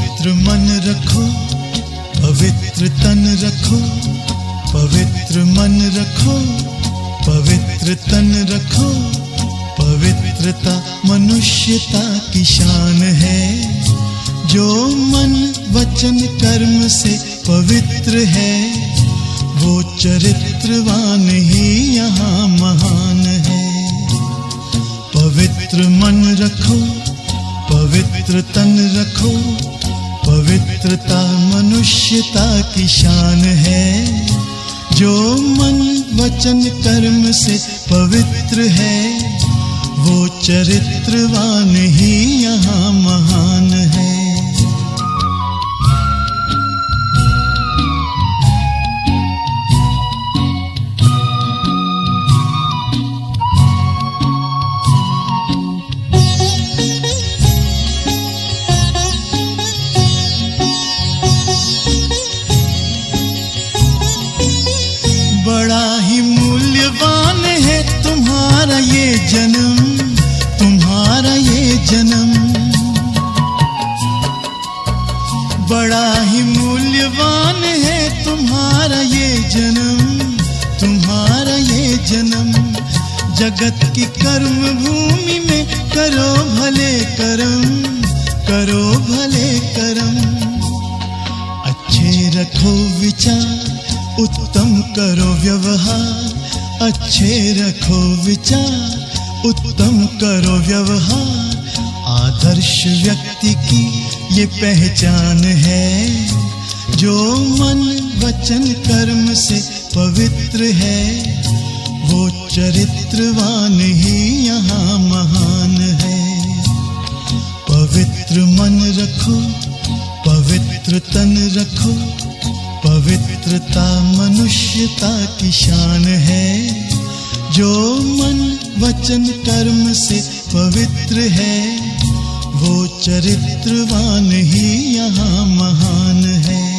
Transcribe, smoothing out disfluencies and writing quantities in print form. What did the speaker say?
पवित्र मन रखो, पवित्र तन रखो, पवित्र मन रखो, पवित्र तन रखो। पवित्रता मनुष्यता की शान है, जो मन वचन कर्म से पवित्र है, वो चरित्रवान ही यहाँ महान है। पवित्र मन रखो, पवित्र तन रखो, पवित्रता मनुष्यता की शान है, जो मन वचन कर्म से पवित्र है, वो चरित्रवान ही यहाँ महान है। बड़ा ही मूल्यवान है तुम्हारा ये जन्म, तुम्हारा ये जन्म। बड़ा ही मूल्यवान है तुम्हारा ये जन्म, तुम्हारा ये जन्म। जगत की कर्म भूमि में करो भले कर्म, करो भले कर्म। अच्छे रखो विचार, उत्तम करो व्यवहार, अच्छे रखो विचार, उत्तम करो व्यवहार। आदर्श व्यक्ति की ये पहचान है, जो मन वचन कर्म से पवित्र है, वो चरित्रवान ही यहाँ महान है। पवित्र मन रखो, पवित्र तन रखो, पवित्रता मनुष्यता की शान है, जो मन वचन कर्म से पवित्र है, वो चरित्रवान ही यहाँ महान है।